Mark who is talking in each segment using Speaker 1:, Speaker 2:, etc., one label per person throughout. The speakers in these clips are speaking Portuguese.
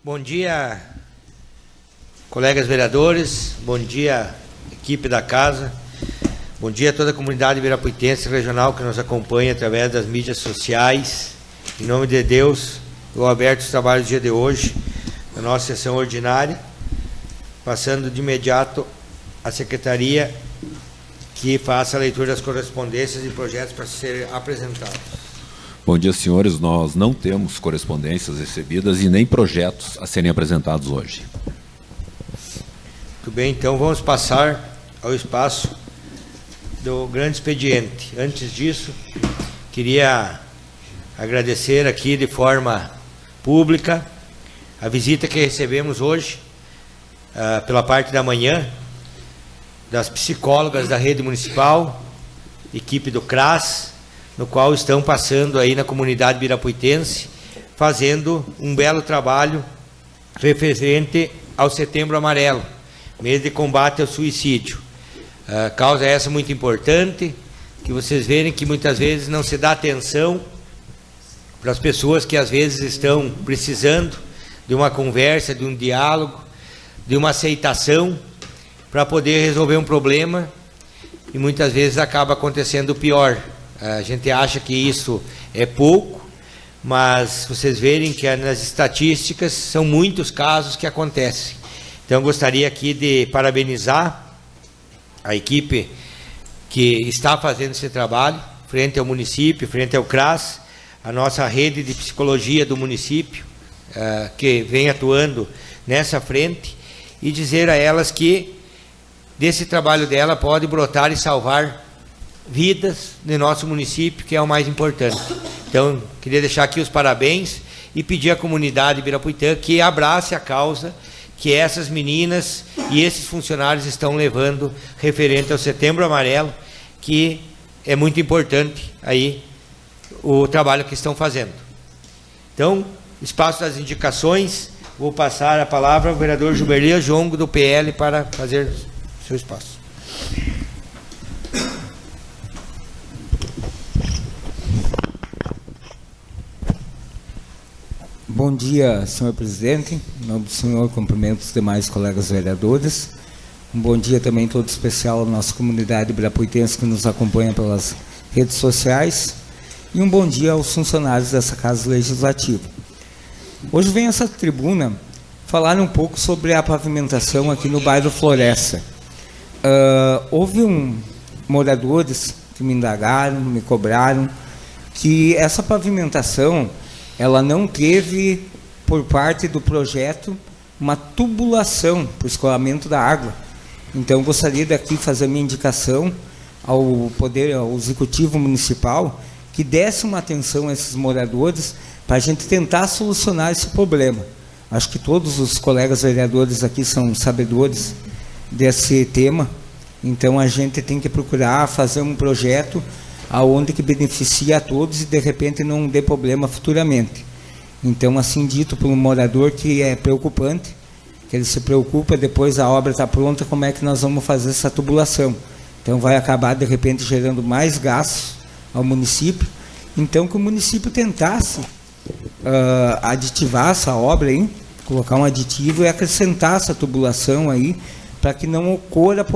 Speaker 1: Bom dia, colegas vereadores, bom dia, equipe da casa, bom dia a toda a comunidade ibirapuitense regional que nos acompanha através das mídias sociais. Em nome de Deus, eu aberto os trabalhos do dia de hoje, na nossa sessão ordinária, passando de imediato à secretaria que faça a leitura das correspondências e projetos para serem apresentados.
Speaker 2: Bom dia, senhores. Nós não temos correspondências recebidas e nem projetos a serem apresentados hoje.
Speaker 1: Muito bem, então vamos passar ao espaço do grande expediente. Antes disso, queria agradecer aqui de forma pública a visita que recebemos hoje, pela parte da manhã, das psicólogas da rede municipal, equipe do CRAS, no qual estão passando aí na comunidade ibirapuitense, fazendo um belo trabalho referente ao Setembro Amarelo, mês de combate ao suicídio. Causa essa muito importante, que vocês verem que muitas vezes não se dá atenção para as pessoas que às vezes estão precisando de uma conversa, de um diálogo, de uma aceitação para poder resolver um problema, e muitas vezes acaba acontecendo o pior. A gente acha que isso é pouco, mas vocês verem que nas estatísticas são muitos casos que acontecem. Então, gostaria aqui de parabenizar a equipe que está fazendo esse trabalho, frente ao município, frente ao CRAS, a nossa rede de psicologia do município, que vem atuando nessa frente, e dizer a elas que desse trabalho dela pode brotar e salvar vidas no nosso município, que é o mais importante. Então, queria deixar aqui os parabéns e pedir à comunidade ibirapuitã que abrace a causa que essas meninas e esses funcionários estão levando referente ao Setembro Amarelo, que é muito importante aí o trabalho que estão fazendo. Então, espaço das indicações, vou passar a palavra ao vereador Gilberlia Jongo, do PL, para fazer seu espaço.
Speaker 3: Bom dia, senhor presidente. Em nome do senhor, cumprimento os demais colegas vereadores. Um bom dia também todo especial à nossa comunidade ibirapuitense que nos acompanha pelas redes sociais. E um bom dia aos funcionários dessa Casa Legislativa. Hoje vem essa tribuna falar um pouco sobre a pavimentação aqui no bairro Floresta. Houve moradores que me indagaram, me cobraram, que essa pavimentação ela não teve, por parte do projeto, uma tubulação para o escoamento da água. Então, gostaria daqui fazer minha indicação ao Executivo Municipal, que desse uma atenção a esses moradores, para a gente tentar solucionar esse problema. Acho que todos os colegas vereadores aqui são sabedores desse tema, então a gente tem que procurar fazer um projeto aonde que beneficia a todos e de repente não dê problema futuramente. Então, assim dito por um morador, que é preocupante, que ele se preocupa, depois a obra está pronta, como é que nós vamos fazer essa tubulação. Então vai acabar de repente gerando mais gastos ao município. Então que o município tentasse aditivar essa obra aí, colocar um aditivo e acrescentar essa tubulação aí, para que não ocorra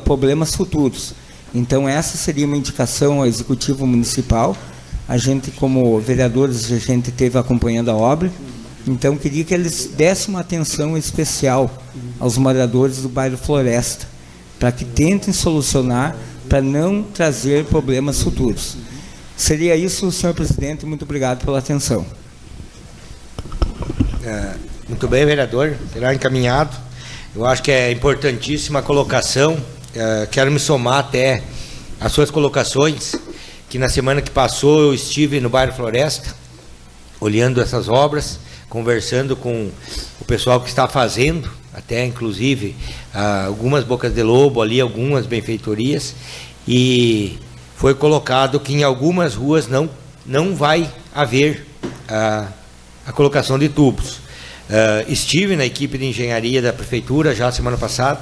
Speaker 3: problemas futuros. Então, essa seria uma indicação ao Executivo Municipal. A gente, como vereadores, a gente esteve acompanhando a obra. Então, queria que eles dessem uma atenção especial aos moradores do bairro Floresta, para que tentem solucionar, para não trazer problemas futuros. Seria isso, senhor presidente. Muito obrigado pela atenção.
Speaker 1: Muito bem, vereador. Será encaminhado. Eu acho que é importantíssima a colocação. Quero me somar até as suas colocações, que na semana que passou eu estive no bairro Floresta, olhando essas obras, conversando com o pessoal que está fazendo, até inclusive algumas bocas de lobo ali, algumas benfeitorias, e foi colocado que em algumas ruas não vai haver a colocação de tubos. Estive na equipe de engenharia da prefeitura já semana passada,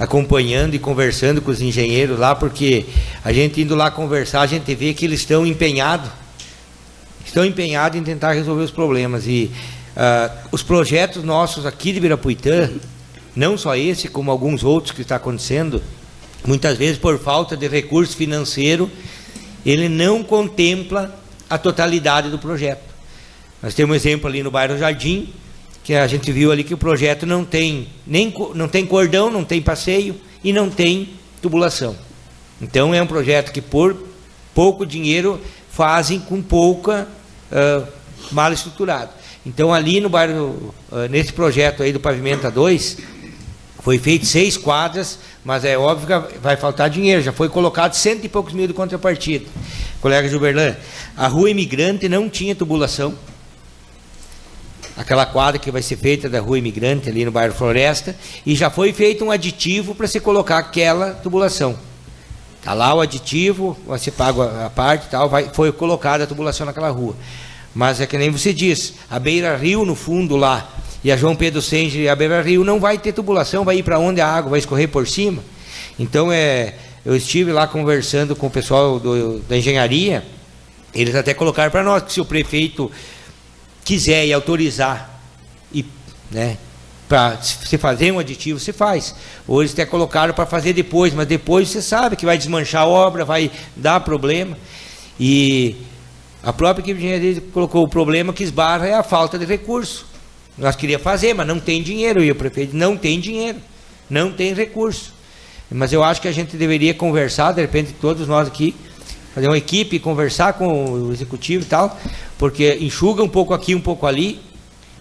Speaker 1: acompanhando e conversando com os engenheiros lá, porque a gente indo lá conversar, a gente vê que eles estão empenhados em tentar resolver os problemas, e Os projetos nossos aqui de Ibirapuitã, não só esse, como alguns outros que está acontecendo, muitas vezes por falta de recurso financeiro, ele não contempla a totalidade do projeto. Nós temos um exemplo ali no bairro Jardim, que a gente viu ali que o projeto não tem cordão, não tem passeio e não tem tubulação. Então é um projeto que por pouco dinheiro fazem com pouca mal estruturado. Então ali no bairro, nesse projeto aí do Pavimenta 2, foi feito 6 quadras, mas é óbvio que vai faltar dinheiro, já foi colocado 100 e poucos mil de contrapartida. Colega Gilberlan, a Rua Imigrante não tinha tubulação, aquela quadra que vai ser feita da Rua Imigrante ali no bairro Floresta, e já foi feito um aditivo para se colocar aquela tubulação. Está lá o aditivo, você paga a parte e tal, foi colocada a tubulação naquela rua. Mas é que nem você disse, a Beira Rio no fundo lá, e a João Pedro Senge e a Beira Rio não vai ter tubulação, vai ir para onde a água vai escorrer por cima. Então eu estive lá conversando com o pessoal da engenharia, eles até colocaram para nós que se o prefeito quiser e autorizar, para se fazer um aditivo, se faz. Ou eles até colocaram para fazer depois, mas depois você sabe que vai desmanchar a obra, vai dar problema. E a própria equipe de engenharia colocou o problema que esbarra é a falta de recurso. Nós queríamos fazer, mas não tem dinheiro, e o prefeito não tem dinheiro, não tem recurso. Mas eu acho que a gente deveria conversar, de repente todos nós aqui, fazer uma equipe, conversar com o executivo e tal, porque enxuga um pouco aqui, um pouco ali,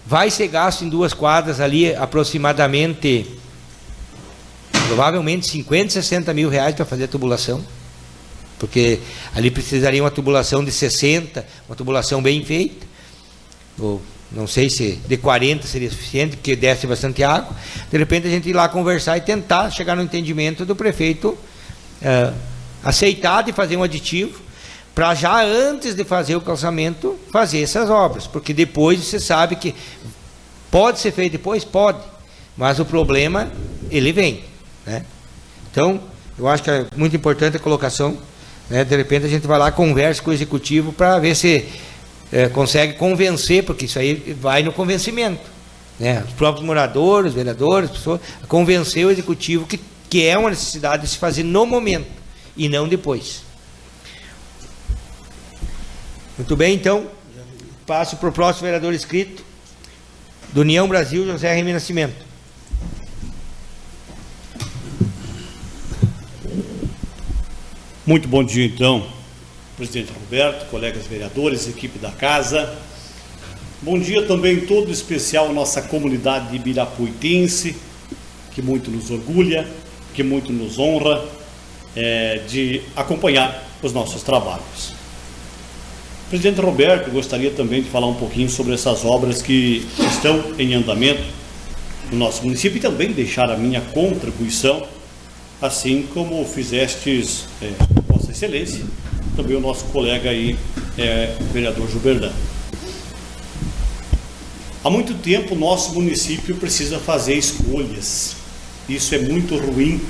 Speaker 1: vai ser gasto em 2 quadras ali aproximadamente, provavelmente 50, 60 mil reais para fazer a tubulação, porque ali precisaria uma tubulação de 60, uma tubulação bem feita, ou não sei se de 40 seria suficiente, porque desce bastante água. De repente a gente ir lá conversar e tentar chegar no entendimento do prefeito aceitar de fazer um aditivo, para já antes de fazer o calçamento, fazer essas obras, porque depois você sabe que pode ser feito depois, pode, mas o problema, ele vem, né? Então, eu acho que é muito importante a colocação, né? De repente a gente vai lá, conversa com o executivo para ver se consegue convencer, porque isso aí vai no convencimento, né? Os próprios moradores, os vereadores, pessoas, convencer o executivo que é uma necessidade de se fazer no momento e não depois. Muito bem, então, passo para o próximo vereador inscrito, do União Brasil, José Remy Nascimento.
Speaker 4: Muito bom dia, então, presidente Roberto, colegas vereadores, equipe da casa. Bom dia também todo especial à nossa comunidade ibirapuitense, que muito nos orgulha, que muito nos honra de acompanhar os nossos trabalhos. Presidente Roberto, gostaria também de falar um pouquinho sobre essas obras que estão em andamento no nosso município e também deixar a minha contribuição, assim como fizestes, Vossa Excelência, também o nosso colega aí, vereador Gilberlan. Há muito tempo o nosso município precisa fazer escolhas. Isso é muito ruim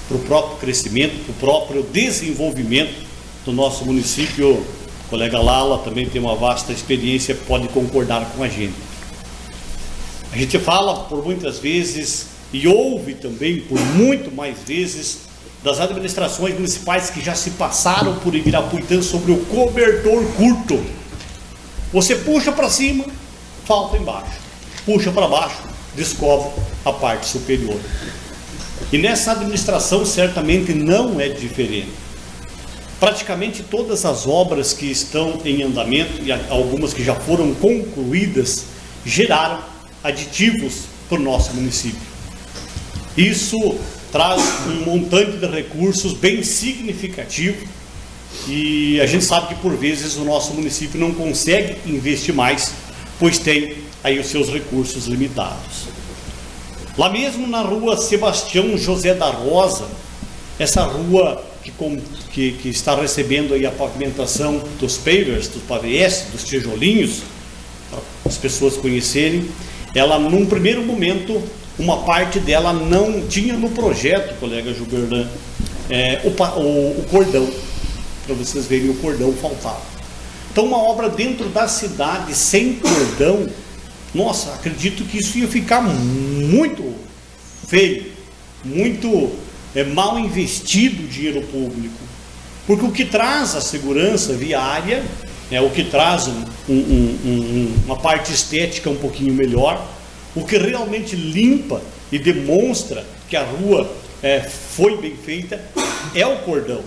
Speaker 4: para o próprio crescimento, para o próprio desenvolvimento do nosso município. O colega Lala também tem uma vasta experiência, pode concordar com a gente. A gente fala por muitas vezes e ouve também por muito mais vezes das administrações municipais que já se passaram por Ibirapuitã sobre o cobertor curto. Você puxa para cima, falta embaixo. Puxa para baixo, descobre a parte superior. E nessa administração certamente não é diferente. Praticamente todas as obras que estão em andamento e algumas que já foram concluídas geraram aditivos para o nosso município. Isso traz um montante de recursos bem significativo e a gente sabe que por vezes o nosso município não consegue investir mais, pois tem aí os seus recursos limitados. Lá mesmo na rua Sebastião José da Rosa, essa rua que está recebendo aí a pavimentação dos pavers, dos pavés, dos tijolinhos, para as pessoas conhecerem, ela num primeiro momento, uma parte dela não tinha no projeto, colega Gilberlan, o cordão, para vocês verem, o cordão faltava. Então uma obra dentro da cidade sem cordão nossa, acredito que isso ia ficar muito feio, muito mal investido o dinheiro público, porque o que traz a segurança viária, o que traz uma parte estética um pouquinho melhor, o que realmente limpa e demonstra que a rua foi bem feita, é o cordão.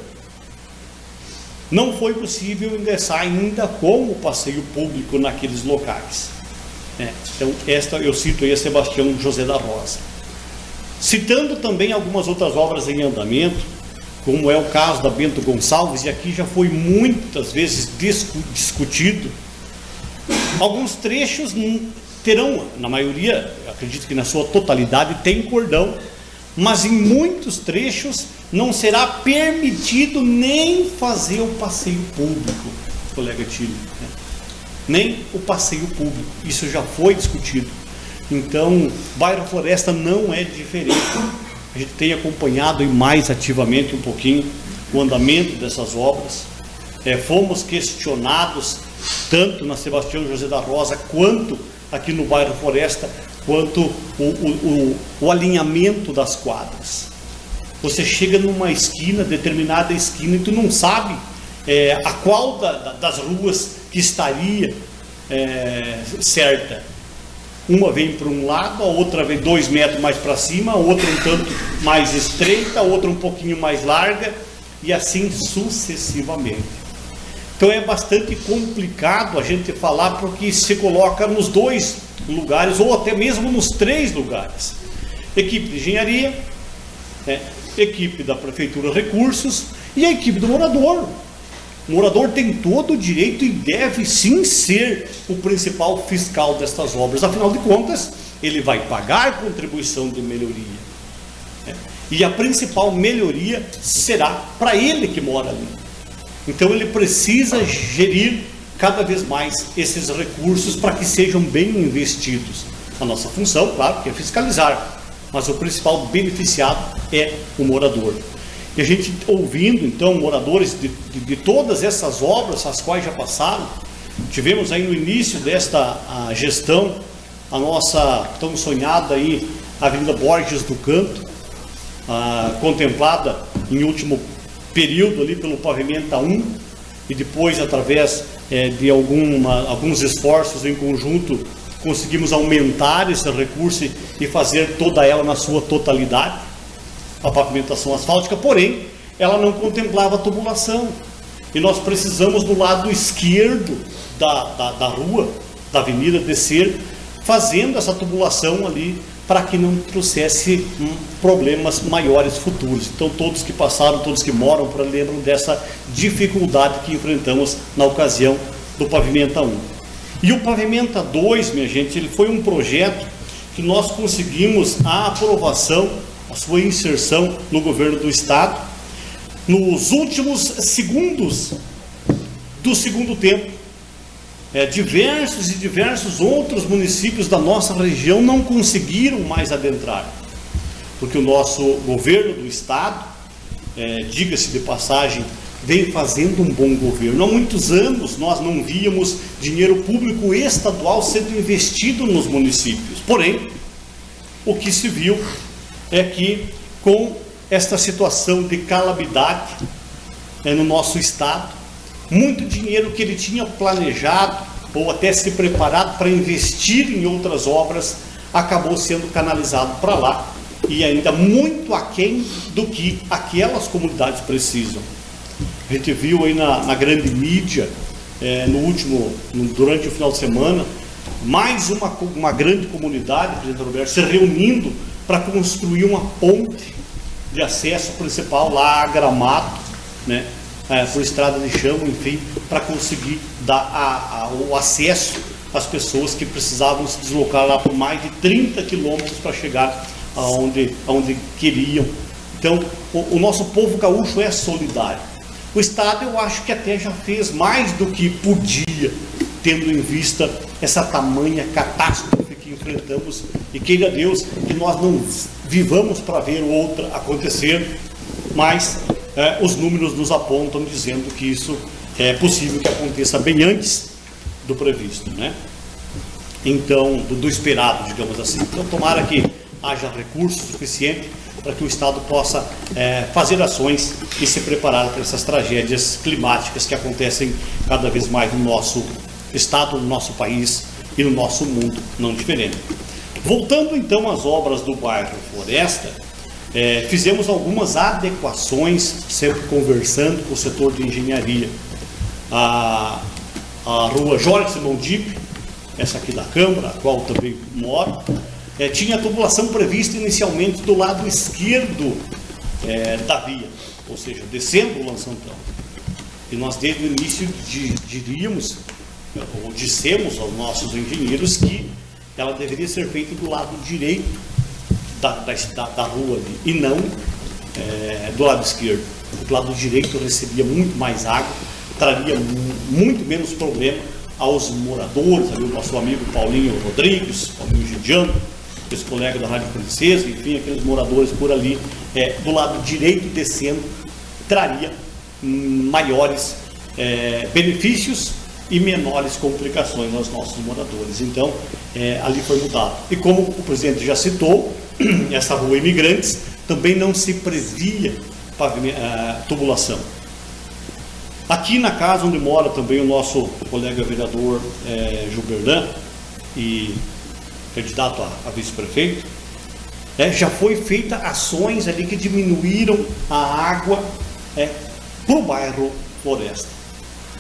Speaker 4: Não foi possível ingressar ainda com o passeio público naqueles locais. Então, eu cito aí a Sebastião José da Rosa. Citando também algumas outras obras em andamento, como é o caso da Bento Gonçalves, e aqui já foi muitas vezes discutido, alguns trechos terão, na maioria, acredito que na sua totalidade, tem cordão, mas em muitos trechos não será permitido nem fazer o passeio público, colega Tílio, nem o passeio público, isso já foi discutido. Então, bairro Floresta não é diferente. A gente tem acompanhado mais ativamente um pouquinho o andamento dessas obras. Fomos questionados tanto na Sebastião José da Rosa quanto aqui no bairro Floresta, quanto o alinhamento das quadras. Você chega numa esquina, determinada esquina, e tu não sabe a qual das ruas que estaria certa. Uma vem para um lado, a outra vem 2 metros mais para cima, a outra um tanto mais estreita, a outra um pouquinho mais larga, e assim sucessivamente. Então é bastante complicado a gente falar, porque se coloca nos 2 lugares, ou até mesmo nos 3 lugares. Equipe de engenharia, equipe da Prefeitura Recursos e a equipe do morador. O morador tem todo o direito e deve sim ser o principal fiscal destas obras. Afinal de contas, ele vai pagar a contribuição de melhoria. E a principal melhoria será para ele que mora ali. Então ele precisa gerir cada vez mais esses recursos para que sejam bem investidos. A nossa função, claro, que é fiscalizar, mas o principal beneficiado é o morador. E a gente ouvindo, então, moradores de todas essas obras, as quais já passaram, tivemos aí no início desta gestão, a nossa tão sonhada aí, Avenida Borges do Canto, contemplada em último período ali pelo Pavimenta 1, e depois, através de alguns esforços em conjunto, conseguimos aumentar esse recurso e fazer toda ela na sua totalidade, a pavimentação asfáltica, porém, ela não contemplava a tubulação. E nós precisamos, do lado esquerdo da rua, da avenida, descer, fazendo essa tubulação ali, para que não trouxesse problemas maiores futuros. Então, todos que passaram, todos que moram por ali, lembram dessa dificuldade que enfrentamos na ocasião do Pavimenta 1. E o Pavimenta 2, minha gente, ele foi um projeto que nós conseguimos a aprovação, a sua inserção no governo do estado, nos últimos segundos do segundo tempo. Diversos outros municípios da nossa região não conseguiram mais adentrar, porque o nosso governo do estado, diga-se de passagem, vem fazendo um bom governo. Há muitos anos nós não víamos dinheiro público estadual sendo investido nos municípios. Porém, o que se viu é que, com esta situação de calamidade no nosso estado, muito dinheiro que ele tinha planejado ou até se preparado para investir em outras obras acabou sendo canalizado para lá, e ainda muito aquém do que aquelas comunidades precisam. A gente viu aí na grande mídia, durante o final de semana, mais uma grande comunidade, presidente Roberto, se reunindo para construir uma ponte de acesso principal lá a Gramado, por estrada de chão, enfim, para conseguir dar o acesso às pessoas que precisavam se deslocar lá por mais de 30 quilômetros para chegar aonde queriam. Então, o nosso povo gaúcho é solidário. O estado, eu acho que até já fez mais do que podia, tendo em vista essa tamanha catástrofe que enfrentamos, e queira Deus que nós não vivamos para ver outra acontecer, mas os números nos apontam dizendo que isso é possível que aconteça bem antes do previsto, então, do esperado, digamos assim. Então, tomara que haja recurso suficiente para que o Estado possa fazer ações e se preparar para essas tragédias climáticas que acontecem cada vez mais no nosso Estado, no nosso país e no nosso mundo, não diferente. Voltando então às obras do bairro Floresta, fizemos algumas adequações, sempre conversando com o setor de engenharia. A rua Jorge Simão Dipp, essa aqui da Câmara, a qual também moro, tinha a tubulação prevista inicialmente do lado esquerdo da via, ou seja, descendo o Lançantão. E nós desde o início diríamos, ou dissemos aos nossos engenheiros que ela deveria ser feita do lado direito da rua ali, e não do lado esquerdo. Do lado direito recebia muito mais água, traria muito menos problema aos moradores, ali, o nosso amigo Paulinho Rodrigues, Paulinho Gidiano, esse colega da Rádio Princesa, enfim, aqueles moradores por ali, do lado direito descendo, traria maiores benefícios e menores complicações aos nossos moradores. Então, ali foi mudado. E como o presidente já citou, essa rua Imigrantes também não se previa tubulação. Aqui na casa onde mora também o nosso colega vereador Gilberdan, e candidato a vice-prefeito, já foi feita ações ali que diminuíram a água para o bairro Floresta.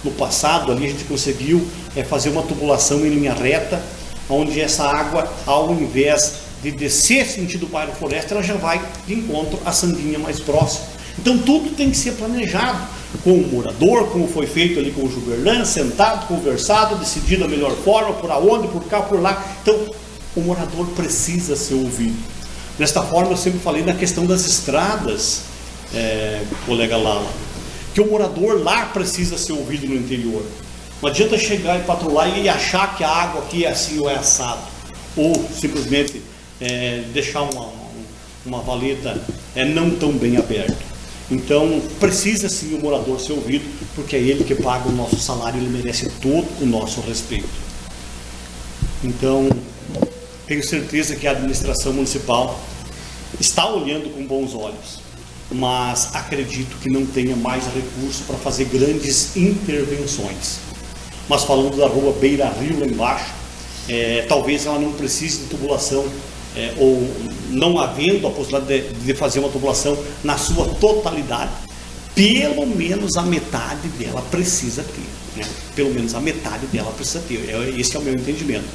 Speaker 4: No passado ali a gente conseguiu fazer uma tubulação em linha reta, onde essa água, ao invés de descer sentido bairro Floresta, ela já vai de encontro à Sandinha mais próxima. Então tudo tem que ser planejado com o morador, como foi feito ali com o Gilberdan, sentado, conversado, decidido a melhor forma, por aonde, por cá, por lá. Então o morador precisa ser ouvido. Desta forma eu sempre falei na questão das estradas, colega Lala, que o morador lá precisa ser ouvido no interior. Não adianta chegar e patrulhar e achar que a água aqui é assim ou é assado, ou simplesmente deixar uma valeta não tão bem aberta. Então precisa sim o morador ser ouvido, porque é ele que paga o nosso salário, ele merece todo o nosso respeito. Então tenho certeza que a administração municipal está olhando com bons olhos, mas acredito que não tenha mais recurso para fazer grandes intervenções. Mas falando da rua Beira Rio lá embaixo, talvez ela não precise de tubulação, ou não havendo a possibilidade de fazer uma tubulação na sua totalidade, pelo menos a metade dela precisa ter, né? Pelo menos a metade dela precisa ter, esse é o meu entendimento.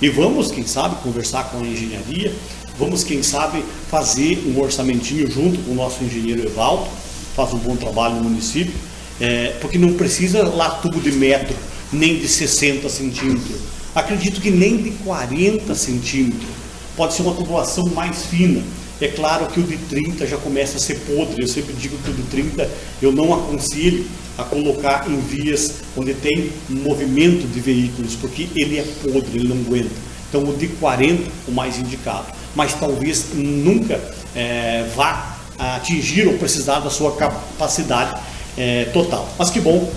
Speaker 4: E vamos, quem sabe, conversar com a engenharia, vamos, quem sabe, fazer um orçamentinho junto com o nosso engenheiro Evaldo, faz um bom trabalho no município, porque não precisa lá tubo de metro, nem de 60 centímetros, acredito que nem de 40 centímetros, pode ser uma tubulação mais fina. É claro que o de 30 já começa a ser podre, eu sempre digo que o de 30 eu não aconselho a colocar em vias onde tem movimento de veículos, porque ele é podre, ele não aguenta. Então o de 40 o mais indicado, mas talvez nunca vá atingir ou precisar da sua capacidade total. Mas que bom,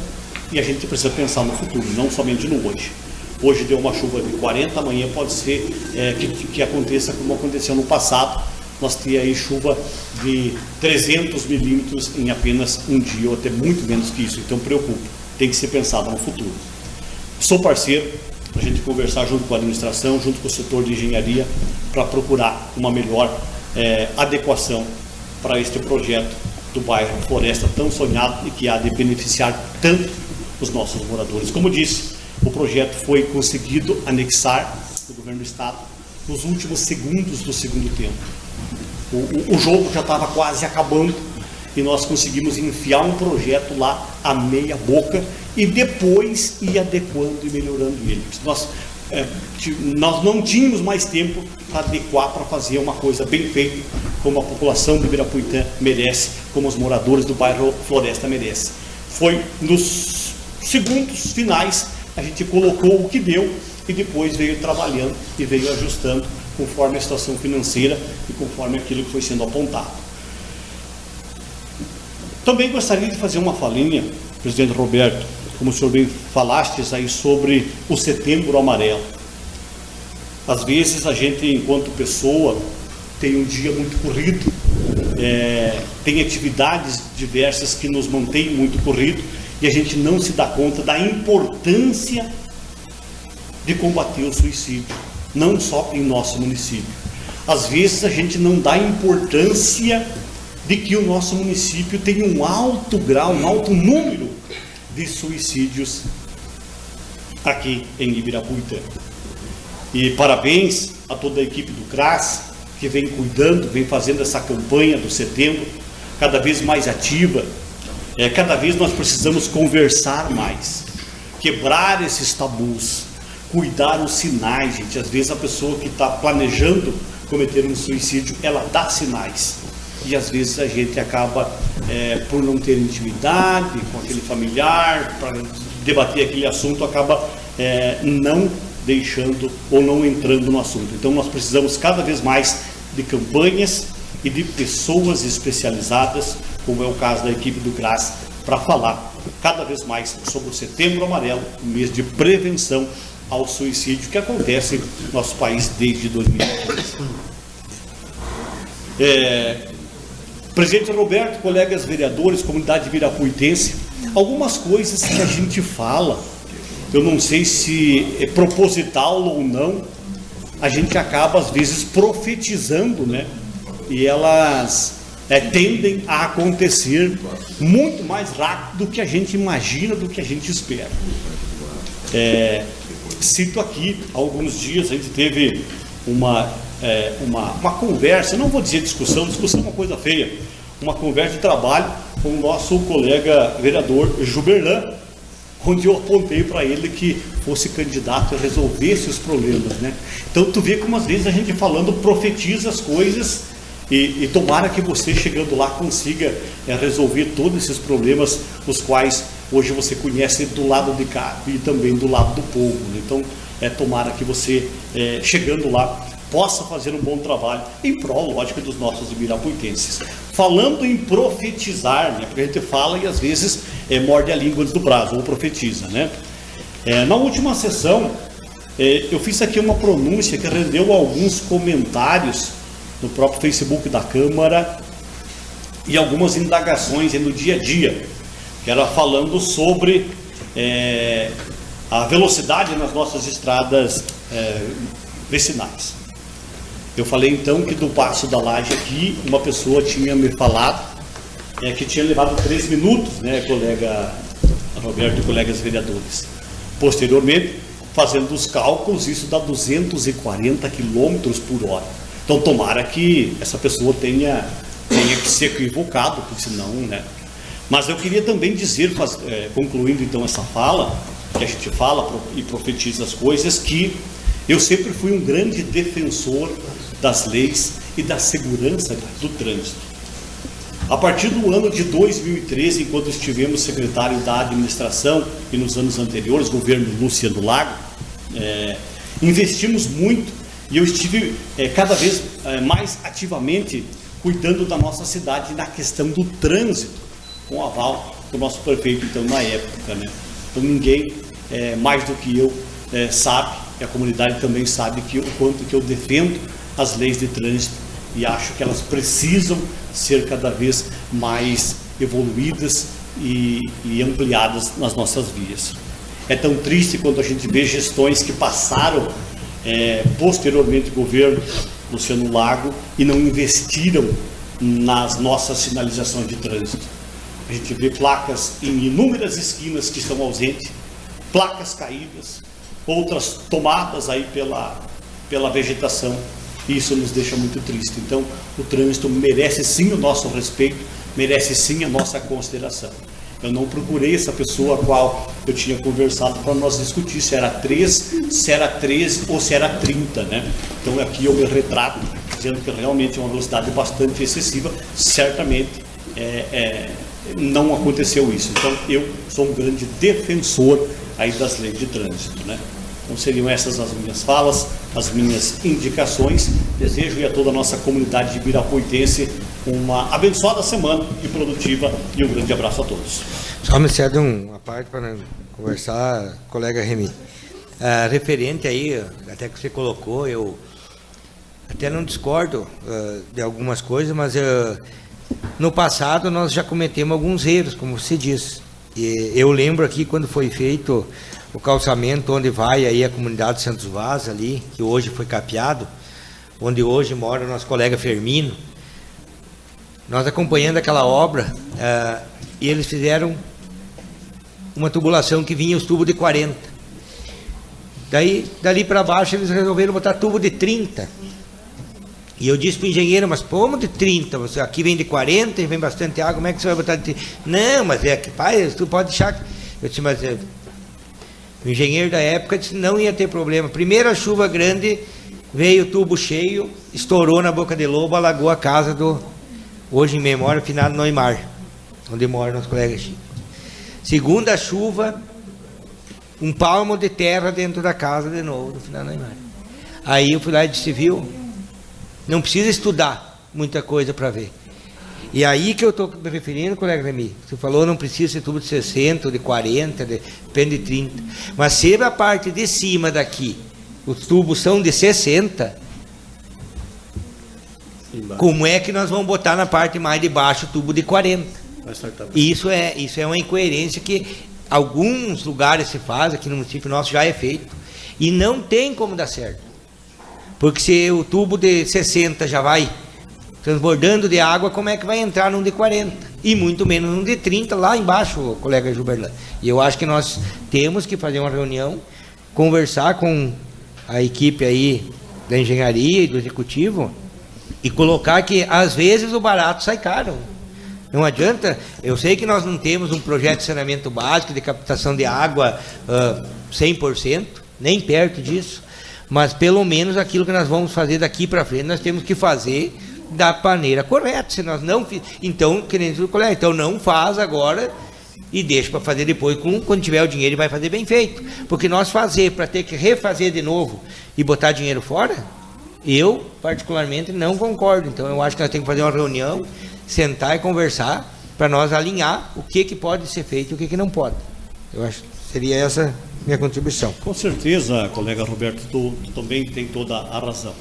Speaker 4: e a gente precisa pensar no futuro, não somente no hoje. Hoje deu uma chuva de 40, amanhã pode ser que aconteça como aconteceu no passado, nós temos aí chuva de 300 milímetros em apenas um dia, ou até muito menos que isso. Então preocupa, tem que ser pensado no futuro. Sou parceiro para a gente conversar junto com a administração, junto com o setor de engenharia, para procurar uma melhor adequação para este projeto do bairro Floresta tão sonhado e que há de beneficiar tanto os nossos moradores. Como disse, o projeto foi conseguido anexar do governo do estado nos últimos segundos do segundo tempo. O jogo já estava quase acabando e nós conseguimos enfiar um projeto lá a meia boca e depois ir adequando e melhorando ele. Nós não tínhamos mais tempo para adequar, para fazer uma coisa bem feita, como a população de Ibirapuitã merece, como os moradores do bairro Floresta merecem. Foi nos segundos finais, a gente colocou o que deu e depois veio trabalhando e veio ajustando conforme a situação financeira e conforme aquilo que foi sendo apontado. Também gostaria de fazer uma falinha, presidente Roberto, como o senhor bem falastes aí sobre o Setembro Amarelo. Às vezes a gente, enquanto pessoa, tem um dia muito corrido, tem atividades diversas que nos mantêm muito corrido, e a gente não se dá conta da importância de combater o suicídio, não só em nosso município. Às vezes a gente não dá importância de que o nosso município tem um alto grau, um alto número de suicídios aqui em Ibirapuitã. E parabéns a toda a equipe do CRAS, que vem cuidando, vem fazendo essa campanha do setembro, cada vez mais ativa. Cada vez nós precisamos conversar mais, quebrar esses tabus, cuidar os sinais, gente. Às vezes a pessoa que está planejando cometer um suicídio, ela dá sinais. E às vezes a gente acaba, por não ter intimidade com aquele familiar, para debater aquele assunto, acaba não deixando ou não entrando no assunto. Então nós precisamos cada vez mais de campanhas e de pessoas especializadas, como é o caso da equipe do CRAS, para falar cada vez mais sobre o Setembro Amarelo, o mês de prevenção ao suicídio que acontece no nosso país desde 2015. Presidente Roberto, colegas vereadores, comunidade ibirapuitense, algumas coisas que a gente fala, eu não sei se é proposital ou não, a gente acaba às vezes profetizando, né? E elas tendem a acontecer muito mais rápido do que a gente imagina, do que a gente espera. Cito aqui, há alguns dias a gente teve uma conversa, não vou dizer discussão é uma coisa feia, uma conversa de trabalho com o nosso colega vereador Juberlan, onde eu apontei para ele que fosse candidato e resolvesse os problemas, né? Então tu vê como às vezes a gente falando profetiza as coisas e tomara que você chegando lá consiga resolver todos esses problemas, os quais hoje você conhece do lado de cá e também do lado do povo, né? Então tomara que você chegando lá possa fazer um bom trabalho em prol, lógico, dos nossos ibirapuitenses. Falando em profetizar, né, porque a gente fala e às vezes morde a língua antes do braço, ou profetiza, né? Na última sessão, eu fiz aqui uma pronúncia que rendeu alguns comentários no próprio Facebook da Câmara e algumas indagações no dia a dia, que era falando sobre a velocidade nas nossas estradas vicinais. Eu falei então que do Passo da Laje aqui, uma pessoa tinha me falado que tinha levado 3 minutos, né, colega Roberto e colegas vereadores. Posteriormente, fazendo os cálculos, isso dá 240 km por hora. Então tomara que essa pessoa tenha que ser equivocado, porque senão, né? Mas eu queria também dizer, concluindo então essa fala, que a gente fala e profetiza as coisas, que eu sempre fui um grande defensor das leis e da segurança do trânsito. A partir do ano de 2013, enquanto estivemos secretário da administração e nos anos anteriores, governo Luciano Lago, investimos muito e eu estive cada vez mais ativamente cuidando da nossa cidade na questão do trânsito, com o aval do nosso prefeito, então, na época, né? Então ninguém mais do que eu sabe, e a comunidade também sabe o quanto que eu defendo as leis de trânsito e acho que elas precisam ser cada vez mais evoluídas e ampliadas nas nossas vias. É tão triste quando a gente vê gestões que passaram posteriormente o governo Luciano Lago e não investiram nas nossas sinalizações de trânsito. A gente vê placas em inúmeras esquinas que estão ausentes, placas caídas, outras tomadas aí pela vegetação, e isso nos deixa muito triste. Então o trânsito merece sim o nosso respeito, merece sim a nossa consideração. Eu não procurei essa pessoa a qual eu tinha conversado para nós discutir se era 3, se era 13 ou se era 30, né? Então aqui eu me retrato, dizendo que realmente é uma velocidade bastante excessiva, certamente não aconteceu isso. Então eu sou um grande defensor aí das leis de trânsito, né? Então seriam essas as minhas falas, as minhas indicações. Desejo a toda a nossa comunidade de ibirapuitense uma abençoada semana e produtiva, e um grande abraço a todos.
Speaker 1: Só me cede uma parte para conversar, colega Remy. referente aí, até que você colocou, eu até não discordo de algumas coisas, mas no passado nós já cometemos alguns erros, como você disse. E eu lembro aqui quando foi feito o calçamento onde vai aí a comunidade de Santos Vaz ali, que hoje foi capeado, onde hoje mora o nosso colega Fermino. Nós acompanhando aquela obra, e eles fizeram uma tubulação que vinha os tubos de 40. Daí, dali para baixo, eles resolveram botar tubo de 30. E eu disse para o engenheiro, mas como de 30? Você, aqui vem de 40 e vem bastante água, como é que você vai botar de 30? Não, mas é que, pai, tu pode deixar... Eu disse, mas o engenheiro da época disse não ia ter problema. Primeira chuva grande, veio o tubo cheio, estourou na Boca de Lobo, alagou a casa do, hoje em memória, finado Noimar, onde mora nosso colega Chico. Segunda chuva, um palmo de terra dentro da casa de novo, no final Noimar. Aí eu fui lá e disse, viu, não precisa estudar muita coisa para ver. E aí que eu estou me referindo, colega Remy, você falou não precisa ser tubo de 60, de 40, depende de 30. Mas se a parte de cima daqui, os tubos são de 60, como é que nós vamos botar na parte mais de baixo o tubo de 40? Isso é uma incoerência que alguns lugares se faz, aqui no município nosso já é feito, e não tem como dar certo. Porque se o tubo de 60 já vai transbordando de água, como é que vai entrar num de 40? E muito menos num de 30 lá embaixo, colega Gilberlan. E eu acho que nós temos que fazer uma reunião, conversar com a equipe aí da engenharia e do executivo e colocar que às vezes o barato sai caro. Não adianta, eu sei que nós não temos um projeto de saneamento básico, de captação de água 100%, nem perto disso, mas pelo menos aquilo que nós vamos fazer daqui para frente, nós temos que fazer da maneira correta. Se nós não então, querendo colega, então não faz agora e deixa para fazer depois, quando tiver o dinheiro, vai fazer bem feito. Porque nós fazer para ter que refazer de novo e botar dinheiro fora, eu particularmente não concordo. Então eu acho que nós temos que fazer uma reunião, sentar e conversar para nós alinhar o que pode ser feito e o que não pode. Eu acho que seria essa minha contribuição.
Speaker 4: Com certeza, colega Roberto, tu também tem toda a razão.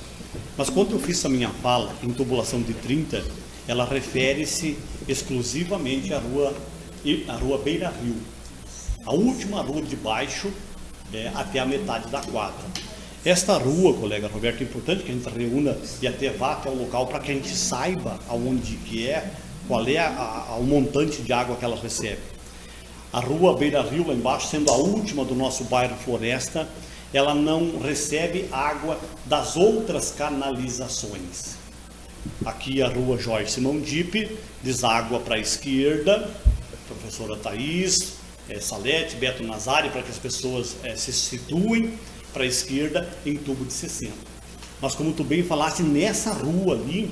Speaker 4: Mas quando eu fiz a minha fala em tubulação de 30, ela refere-se exclusivamente à rua Beira Rio, a última rua de baixo até a metade da quadra. Esta rua, colega Roberto, é importante que a gente reúna e até vá até o local para que a gente saiba aonde que é, qual é o montante de água que ela recebe. A rua Beira Rio, lá embaixo, sendo a última do nosso bairro Floresta, ela não recebe água das outras canalizações. Aqui a rua Jorge Simão Dipe, deságua para a esquerda, professora Thaís, Salete, Beto Nazari, para que as pessoas se situem para a esquerda em tubo de 60. Mas como tu bem falaste, nessa rua ali,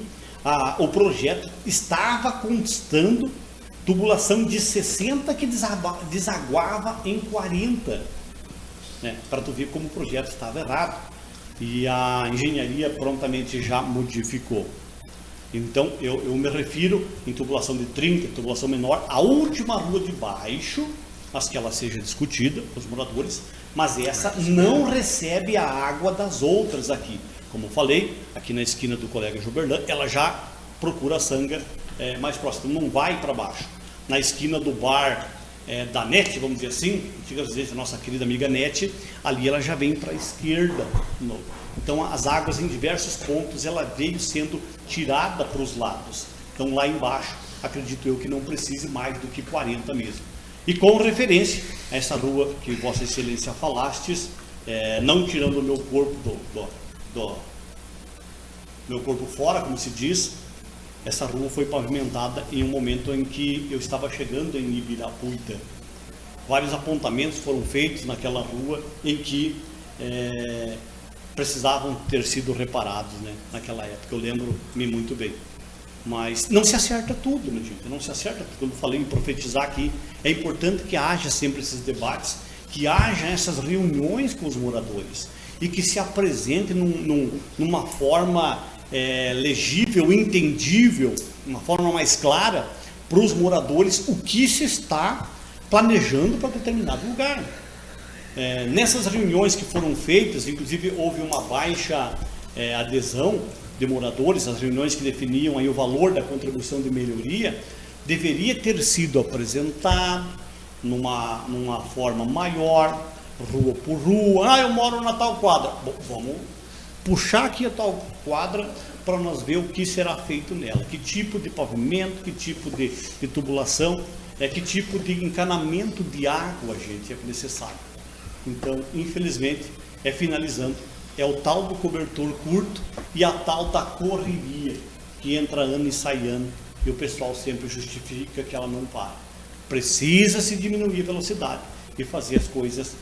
Speaker 4: o projeto estava constando tubulação de 60 que desaguava em 40. Para tu ver como o projeto estava errado. E a engenharia prontamente já modificou. Então eu me refiro em tubulação de 30, tubulação menor, a última rua de baixo, mas que ela seja discutida com os moradores, mas essa não recebe a água das outras aqui. Como eu falei, aqui na esquina do colega Gilberlan, ela já procura a sanga mais próxima, não vai para baixo. Na esquina do bar da NET, vamos dizer assim, antiga residência da nossa querida amiga NET, ali ela já vem para a esquerda. Então as águas em diversos pontos ela veio sendo tirada para os lados. Então lá embaixo, acredito eu que não precise mais do que 40 mesmo. E com referência a essa rua que Vossa Excelência falastes, não tirando o meu corpo meu corpo fora, como se diz, essa rua foi pavimentada em um momento em que eu estava chegando em Ibirapuita. Vários apontamentos foram feitos naquela rua em que precisavam ter sido reparados, naquela época, eu lembro-me muito bem. Mas não se acerta tudo, né, gente? Não se acerta tudo. Quando eu falei em profetizar aqui, é importante que haja sempre esses debates, que haja essas reuniões com os moradores e que se apresente numa forma legível, entendível, uma forma mais clara para os moradores o que se está planejando para determinado lugar. Nessas reuniões que foram feitas, inclusive houve uma baixa adesão de moradores, as reuniões que definiam aí o valor da contribuição de melhoria, deveria ter sido apresentado numa forma maior, rua por rua. Eu moro na tal quadra. Bom, vamos puxar aqui a tal quadra para nós ver o que será feito nela, que tipo de pavimento, que tipo de tubulação, que tipo de encanamento de água, gente, é necessário. Então, infelizmente, finalizando, é o tal do cobertor curto e a tal da correria, que entra ano e sai ano, e o pessoal sempre justifica que ela não para. Precisa-se diminuir a velocidade e fazer as coisas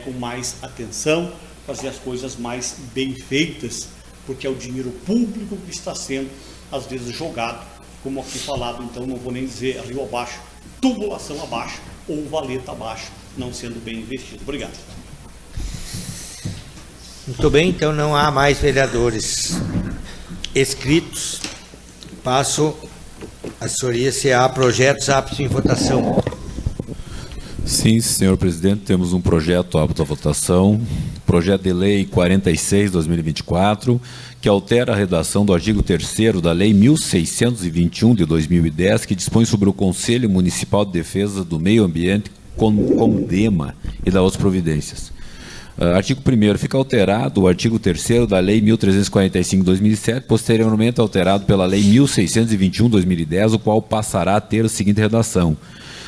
Speaker 4: com mais atenção, fazer as coisas mais bem feitas, porque é o dinheiro público que está sendo, às vezes, jogado, como aqui falado, então não vou nem dizer rio abaixo, tubulação abaixo ou valeta abaixo, não sendo bem investido. Obrigado.
Speaker 1: Muito bem, então não há mais vereadores inscritos. Passo a assessoria se há projetos aptos em votação.
Speaker 2: Sim, senhor presidente, temos um projeto apto à votação, projeto de lei 46/2024, que altera a redação do artigo 3º da lei 1621 de 2010, que dispõe sobre o Conselho Municipal de Defesa do Meio Ambiente, CONDEMA, e das outras providências. Artigo 1º, fica alterado o artigo 3º da lei 1345 de 2007, posteriormente alterado pela lei 1621 de 2010, o qual passará a ter a seguinte redação: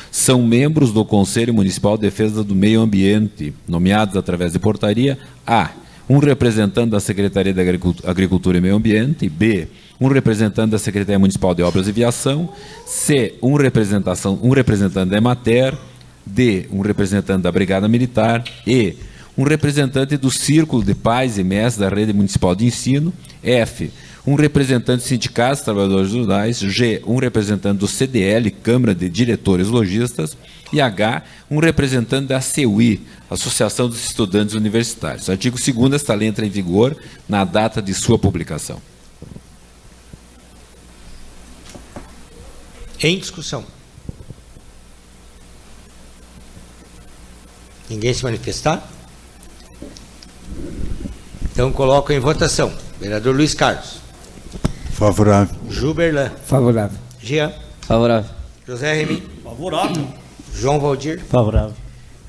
Speaker 2: são membros do Conselho Municipal de Defesa do Meio Ambiente, nomeados através de portaria: A, um representante da Secretaria de Agricultura e Meio Ambiente; B, um representante da Secretaria Municipal de Obras e Viação; C, um representante da EMATER; D, um representante da Brigada Militar; E, um representante do Círculo de Pais e Mestres da Rede Municipal de Ensino; F, um representante do Sindicato dos Trabalhadores Rurais; G, um representante do CDL, Câmara de Diretores Logistas; e H, um representante da ACUI, Associação dos Estudantes Universitários. Artigo 2º, esta lei entra em vigor na data de sua publicação.
Speaker 1: Em discussão. Ninguém se manifestar? Então coloco em votação. Vereador Luiz Carlos.
Speaker 5: Favorável.
Speaker 1: Juberlan.
Speaker 3: Favorável.
Speaker 1: Jean.
Speaker 6: Favorável.
Speaker 1: José Remy.
Speaker 4: Favorável.
Speaker 1: João Valdir.
Speaker 6: Favorável.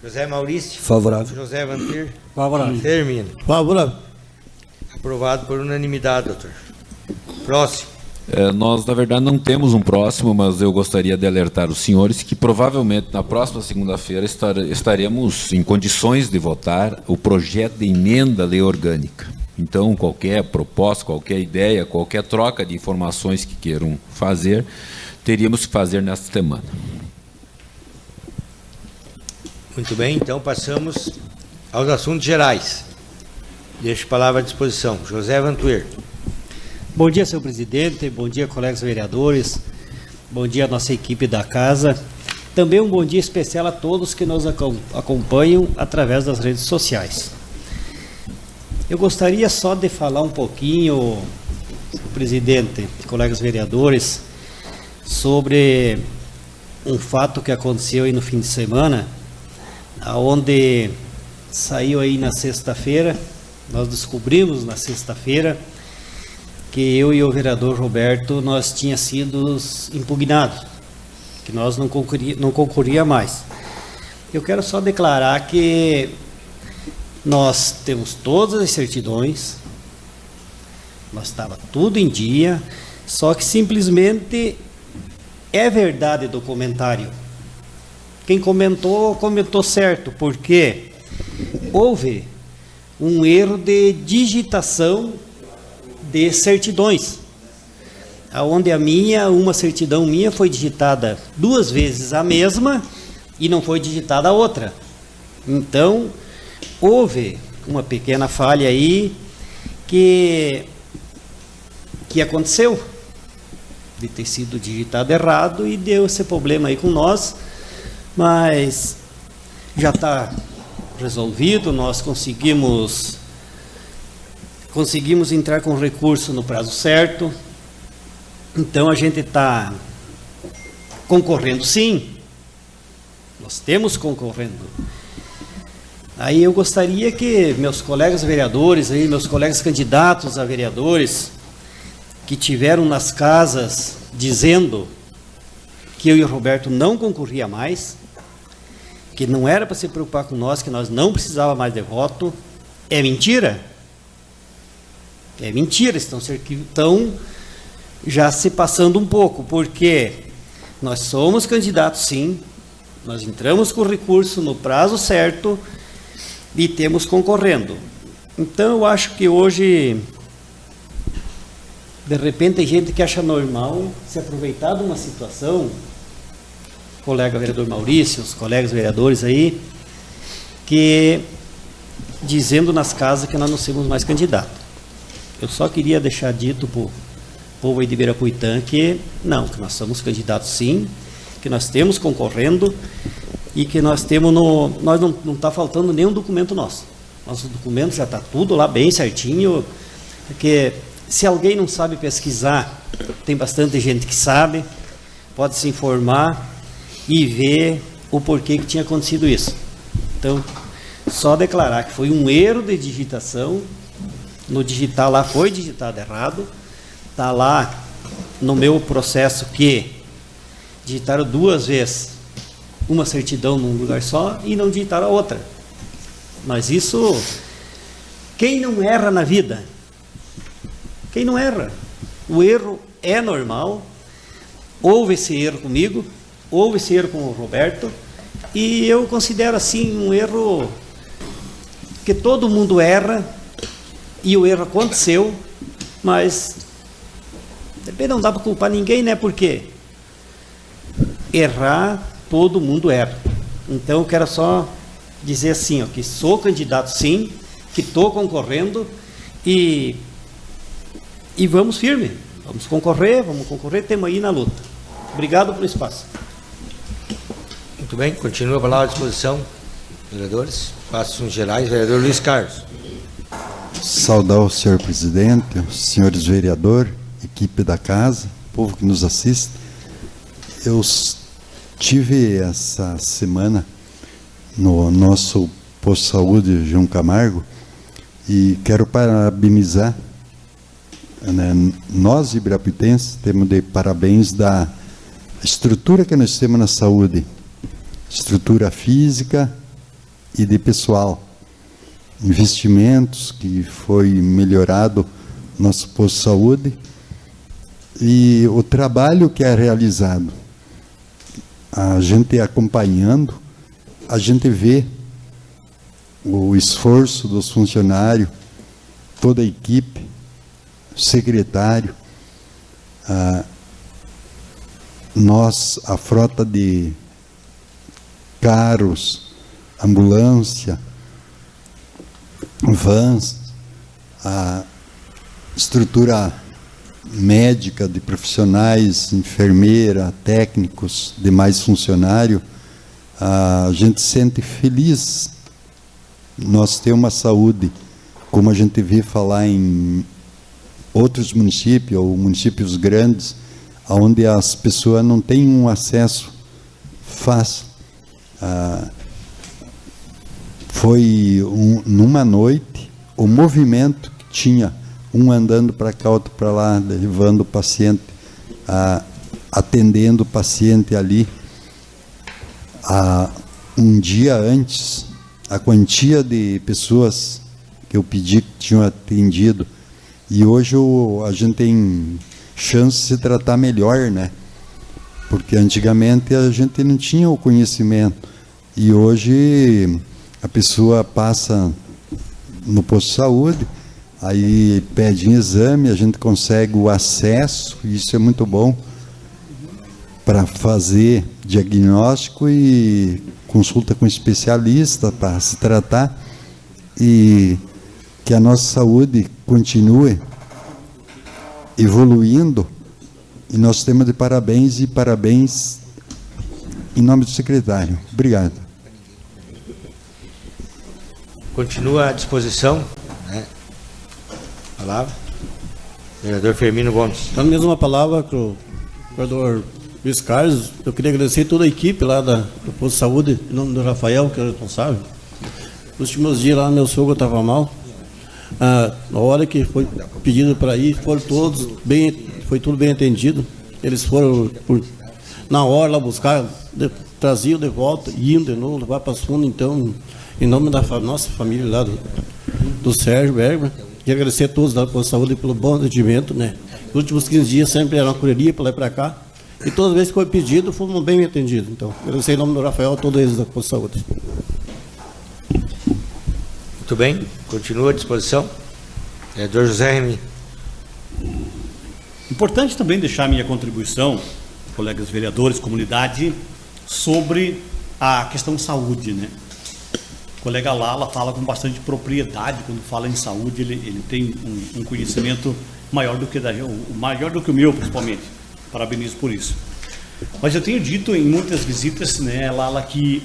Speaker 1: José Maurício.
Speaker 6: Favorável.
Speaker 1: José Vampir.
Speaker 6: Favorável.
Speaker 1: Termino.
Speaker 6: Favorável.
Speaker 1: Aprovado por unanimidade, doutor. Próximo.
Speaker 2: Nós, na verdade, não temos um próximo, mas eu gostaria de alertar os senhores que provavelmente na próxima segunda-feira estaremos em condições de votar o projeto de emenda à lei orgânica. Então, qualquer proposta, qualquer ideia, qualquer troca de informações que queiram fazer, teríamos que fazer nesta semana.
Speaker 1: Muito bem, então passamos aos assuntos gerais. Deixo a palavra à disposição. José Vantuir.
Speaker 7: Bom dia, senhor presidente, bom dia, colegas vereadores, bom dia à nossa equipe da casa. Também um bom dia especial a todos que nos acompanham através das redes sociais. Eu gostaria só de falar um pouquinho, senhor presidente, colegas vereadores, sobre um fato que aconteceu aí no fim de semana, onde saiu aí na sexta-feira, nós descobrimos na sexta-feira, que eu e o vereador Roberto, nós tínhamos sido impugnados, que nós não concorria mais. Eu quero só declarar que nós temos todas as certidões, nós estava tudo em dia, só que simplesmente é verdade do comentário. Quem comentou, comentou certo, porque houve um erro de digitação de certidões, onde uma certidão minha foi digitada 2 vezes a mesma e não foi digitada a outra. Então, houve uma pequena falha aí que aconteceu, de ter sido digitado errado e deu esse problema aí com nós, mas já está resolvido, nós conseguimos entrar com recurso no prazo certo. Então a gente está concorrendo, sim, nós temos concorrendo, Aí eu gostaria que meus colegas vereadores, aí, meus colegas candidatos a vereadores, que tiveram nas casas dizendo que eu e o Roberto não concorria mais, que não era para se preocupar com nós, que nós não precisava mais de voto, é mentira? É mentira, estão já se passando um pouco, porque nós somos candidatos sim, nós entramos com o recurso no prazo certo e temos concorrendo. Então eu acho que hoje, de repente, tem gente que acha normal se aproveitar de uma situação, o colega vereador Maurício, os colegas vereadores aí, que dizendo nas casas que nós não somos mais candidatos. Eu só queria deixar dito para o povo aí de Ibirapuitã que não, que nós somos candidatos sim, que nós temos concorrendo e que nós temos nós não está faltando nenhum documento nosso. Nosso documento já está tudo lá bem certinho, porque se alguém não sabe pesquisar, tem bastante gente que sabe, pode se informar e ver o porquê que tinha acontecido isso. Então, só declarar que foi um erro de digitação, no digital lá foi digitado errado, está lá no meu processo que digitaram 2 vezes uma certidão num lugar só e não digitaram a outra. Mas isso, quem não erra na vida? Quem não erra? O erro é normal, houve esse erro comigo, houve esse erro com o Roberto, e eu considero assim um erro que todo mundo erra, e o erro aconteceu, mas também não dá para culpar ninguém, né? Porque errar, todo mundo erra. Então eu quero só dizer assim, ó, que sou candidato sim, que estou concorrendo e vamos firme, vamos concorrer, temos aí na luta. Obrigado pelo espaço.
Speaker 1: Muito bem, continua a palavra à disposição, vereadores. Passos gerais, vereador Luiz Carlos.
Speaker 5: Saudar o senhor presidente, os senhores vereadores, equipe da casa, povo que nos assiste. Eu tive essa semana no nosso posto de saúde João Camargo e quero parabenizar, né, nós ibirapuitenses temos de parabéns da estrutura que nós temos na saúde, estrutura física e de pessoal, investimentos que foi melhorado nosso posto de saúde e o trabalho que é realizado. A gente acompanhando, a gente vê o esforço dos funcionários, toda a equipe, secretário, nós, a frota de carros, ambulância, vans, a estrutura médica de profissionais, enfermeira, técnicos, demais funcionários, a gente se sente feliz. Nós temos uma saúde, como a gente vê falar em outros municípios, ou municípios grandes, onde as pessoas não têm um acesso fácil. Foi numa noite, o movimento que tinha, um andando para cá, outro para lá, levando o paciente, atendendo o paciente ali. Um dia antes, a quantia de pessoas que eu pedi que tinham atendido, e hoje a gente tem chance de se tratar melhor, né? Porque antigamente a gente não tinha o conhecimento, e hoje a pessoa passa no posto de saúde, aí pede um exame, a gente consegue o acesso, e isso é muito bom, para fazer diagnóstico e consulta com especialista para se tratar, e que a nossa saúde continue evoluindo, e nós temos de parabéns, e parabéns em nome do secretário. Obrigado.
Speaker 1: Continua à disposição, né? Palavra. Vereador Firmino Gomes.
Speaker 6: Na mesma palavra que o vereador Luiz Carlos, eu queria agradecer toda a equipe lá do posto de saúde, em nome do Rafael, que é o responsável, Nos últimos dias lá, meu sogro estava mal. Na hora que foi pedido para ir, foram todos bem, foi tudo bem atendido. Eles foram na hora lá buscar, traziam de volta, iam de novo, levar para Passo Fundo. Então, em nome da nossa família lá, do Sérgio Bergman, quero agradecer a todos da Posto de Saúde pelo bom atendimento, né? Os últimos 15 dias sempre era uma correria para lá e para cá. E todas as vezes que foi pedido, fomos bem atendidos. Então, agradecer em nome do Rafael a todos eles da Posto de Saúde.
Speaker 1: Muito bem, continua à disposição. Vereador José Remy.
Speaker 4: Importante também deixar a minha contribuição, colegas vereadores, comunidade, sobre a questão saúde, né? O colega Lala fala com bastante propriedade quando fala em saúde, ele tem um conhecimento maior do que o meu, principalmente. Parabenizo por isso. Mas eu tenho dito em muitas visitas, né, Lala, que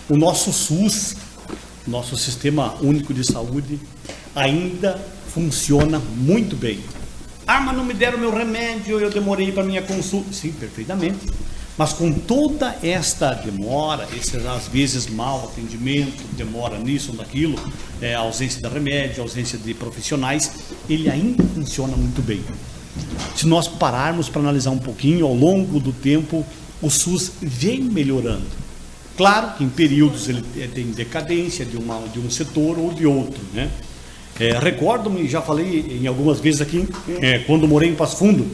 Speaker 4: o nosso SUS, nosso Sistema Único de Saúde, ainda funciona muito bem. Mas não me deram meu remédio, eu demorei para minha consulta. Sim, perfeitamente. Mas com toda esta demora, esse às vezes mau atendimento, demora nisso ou naquilo, ausência de remédio, ausência de profissionais, ele ainda funciona muito bem. Se nós pararmos para analisar um pouquinho, ao longo do tempo, o SUS vem melhorando. Claro que em períodos ele tem decadência de um setor ou de outro, né? Recordo-me, já falei em algumas vezes aqui, quando morei em Passo Fundo,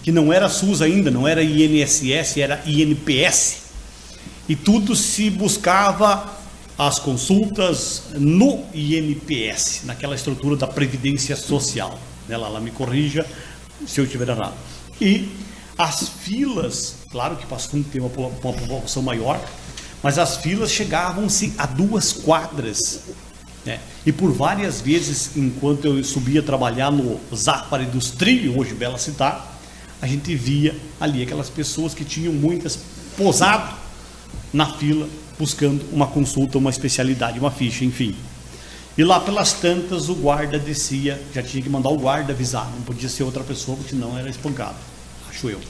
Speaker 4: que não era SUS ainda, não era INSS, era INPS. E tudo se buscava as consultas no INPS, naquela estrutura da Previdência Social. Ela me corrija se eu estiver errado. E as filas, claro que Passo Fundo tem uma população maior, mas as filas chegavam-se a 2 quadras. Né? E por várias vezes, enquanto eu subia trabalhar no Zafari dos Trilhos, hoje Bela Citar, a gente via ali aquelas pessoas que tinham muitas posado na fila, buscando uma consulta, uma especialidade, uma ficha, enfim. E lá pelas tantas o guarda descia, já tinha que mandar o guarda avisar, não podia ser outra pessoa, porque senão era espancado, acho eu.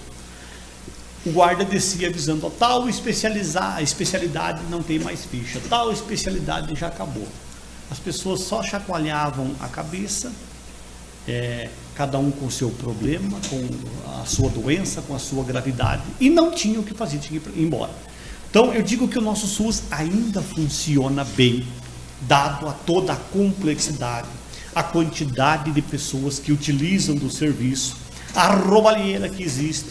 Speaker 4: O guarda descia avisando, tal especialidade não tem mais ficha, tal especialidade já acabou. As pessoas só chacoalhavam a cabeça, cada um com o seu problema, com a sua doença, com a sua gravidade, e não tinha o que fazer, tinha que ir embora. Então eu digo que o nosso SUS ainda funciona bem, dado a toda a complexidade, a quantidade de pessoas que utilizam do serviço, a roubalheira que existe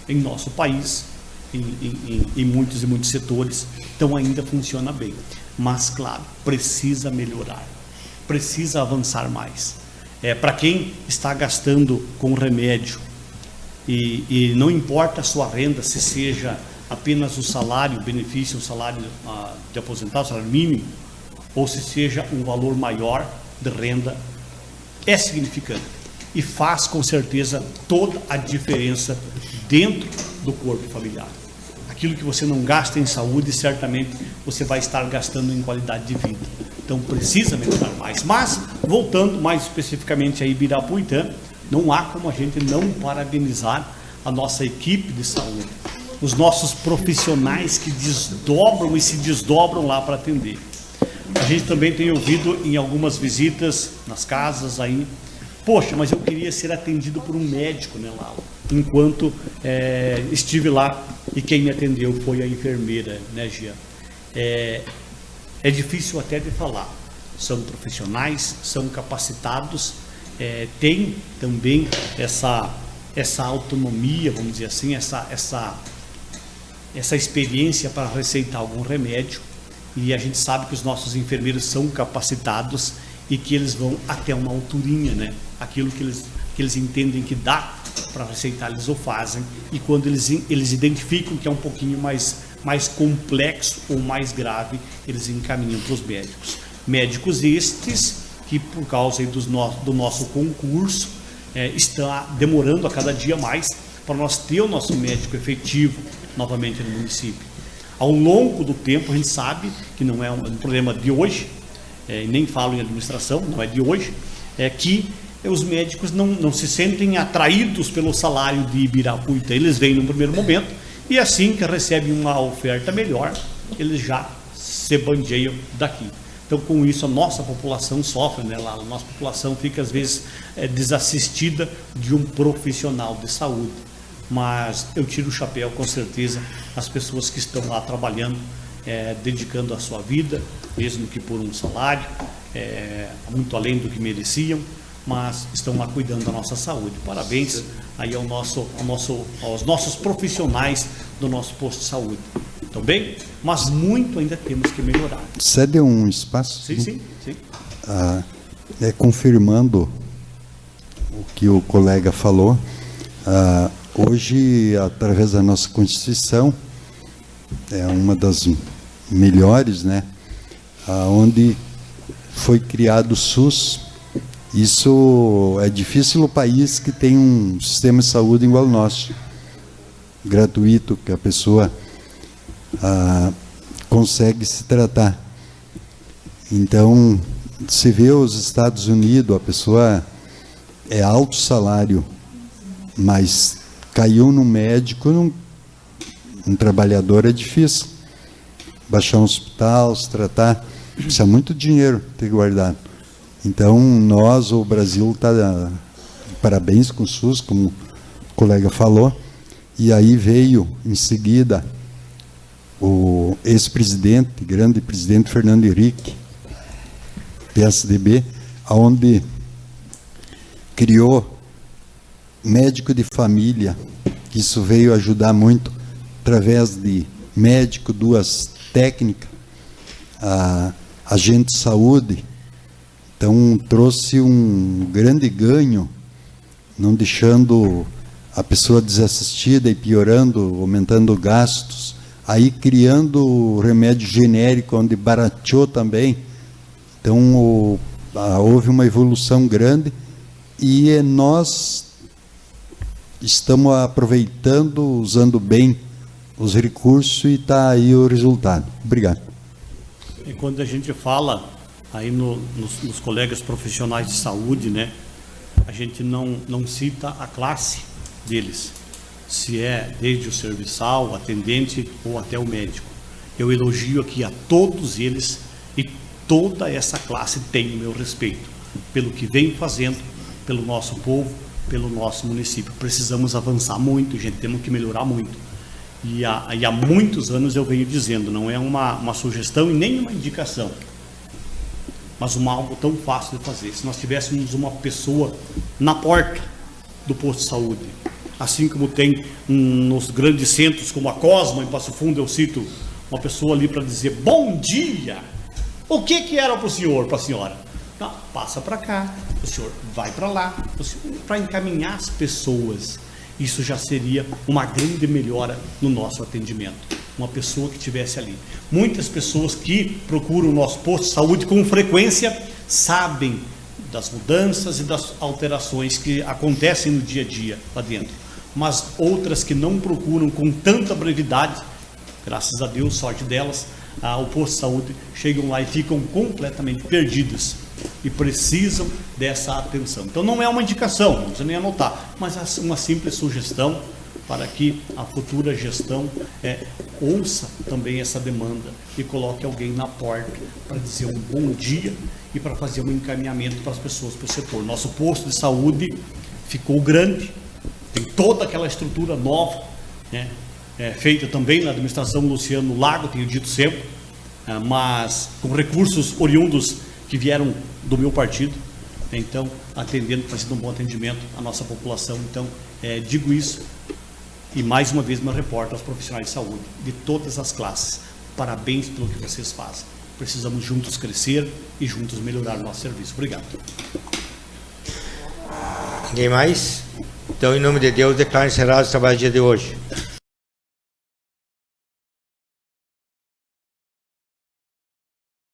Speaker 4: em nosso país, em muitos e muitos setores. Então ainda funciona bem, mas claro, precisa melhorar, precisa avançar mais. Para quem está gastando com remédio e não importa a sua renda, se seja apenas o salário, o benefício, o salário de aposentado, o salário mínimo, ou se seja um valor maior de renda, é significante e faz com certeza toda a diferença dentro do corpo familiar. Aquilo que você não gasta em saúde, certamente você vai estar gastando em qualidade de vida. Então precisa melhorar mais. Mas, voltando mais especificamente a Ibirapuitã, não há como a gente não parabenizar a nossa equipe de saúde, os nossos profissionais que desdobram e se desdobram lá para atender. A gente também tem ouvido em algumas visitas nas casas aí, poxa, mas eu queria ser atendido por um médico, né, lá, enquanto estive lá e quem me atendeu foi a enfermeira, né, Gia? É difícil até de falar, são profissionais, são capacitados, tem também essa autonomia, vamos dizer assim, essa experiência para receitar algum remédio, e a gente sabe que os nossos enfermeiros são capacitados e que eles vão até uma alturinha, né? Aquilo que eles entendem que dá para receitar, eles o fazem, e quando eles identificam que é um pouquinho mais complexo ou mais grave, eles encaminham para os médicos. Médicos estes que, por causa aí do nosso concurso, está demorando a cada dia mais para nós ter o nosso médico efetivo novamente no município. Ao longo do tempo, a gente sabe que não é um problema de hoje, nem falo em administração, não é de hoje, que os médicos não se sentem atraídos pelo salário de Ibirapuitã. Eles vêm no primeiro momento e assim que recebem uma oferta melhor, eles já se bandeiam daqui. Então, com isso, a nossa população sofre, né, Lala? A nossa população fica, às vezes, desassistida de um profissional de saúde. Mas eu tiro o chapéu, com certeza, às pessoas que estão lá trabalhando, dedicando a sua vida, mesmo que por um salário, muito além do que mereciam, mas estão lá cuidando da nossa saúde. Parabéns aí aos nossos profissionais do nosso posto de saúde. Estão bem? Mas muito ainda temos que melhorar.
Speaker 5: Cede um espaço?
Speaker 4: Sim.
Speaker 5: Confirmando o que o colega falou, hoje, através da nossa Constituição, é uma das melhores, né? Onde foi criado o SUS. Isso é difícil no país que tem um sistema de saúde igual ao nosso, gratuito, que a pessoa consegue se tratar. Então, se vê os Estados Unidos, a pessoa é alto salário, mas caiu no médico, um trabalhador é difícil. Baixar um hospital, se tratar, precisa muito dinheiro ter guardado. Então, o Brasil está parabéns com o SUS, como o colega falou, e aí veio, em seguida, o ex-presidente, grande presidente Fernando Henrique, PSDB, onde criou médico de família, que isso veio ajudar muito, através de médico, 2 técnicas, agente de saúde. Então, trouxe um grande ganho, não deixando a pessoa desassistida e piorando, aumentando gastos, aí criando o remédio genérico, onde barateou também. Então, houve uma evolução grande e nós estamos aproveitando, usando bem os recursos e está aí o resultado. Obrigado.
Speaker 4: E quando a gente fala aí nos colegas profissionais de saúde, né, a gente não cita a classe deles, se é desde o serviçal, o atendente ou até o médico. Eu elogio aqui a todos eles e toda essa classe tem o meu respeito, pelo que vem fazendo, pelo nosso povo, pelo nosso município. Precisamos avançar muito, gente, temos que melhorar muito. E há muitos anos eu venho dizendo, não é uma sugestão e nem uma indicação, mas algo tão fácil de fazer. Se nós tivéssemos uma pessoa na porta do posto de saúde, assim como tem nos grandes centros, como a Cosma, em Passo Fundo, eu cito uma pessoa ali para dizer, bom dia, o que era para o senhor, para a senhora? Não, passa para cá, o senhor vai para lá, para encaminhar as pessoas. Isso já seria uma grande melhora no nosso atendimento. Uma pessoa que estivesse ali. Muitas pessoas que procuram o nosso posto de saúde com frequência sabem das mudanças e das alterações que acontecem no dia a dia lá dentro. Mas outras que não procuram com tanta brevidade, graças a Deus, sorte delas, o posto de saúde, chegam lá e ficam completamente perdidas e precisam dessa atenção. Então não é uma indicação, não precisa nem anotar, mas uma simples sugestão para que a futura gestão ouça também essa demanda e coloque alguém na porta para dizer um bom dia e para fazer um encaminhamento para as pessoas para o setor. Nosso posto de saúde ficou grande, tem toda aquela estrutura nova, né, feita também na administração Luciano Lago, tenho dito sempre, mas com recursos oriundos que vieram do meu partido, então atendendo, fazendo um bom atendimento à nossa população. Então digo isso e mais uma vez me reporto aos profissionais de saúde de todas as classes, parabéns pelo que vocês fazem. Precisamos juntos crescer e juntos melhorar o nosso serviço. Obrigado.
Speaker 1: Ninguém mais? Então, em nome de Deus, declaro encerrado o trabalho do dia de hoje.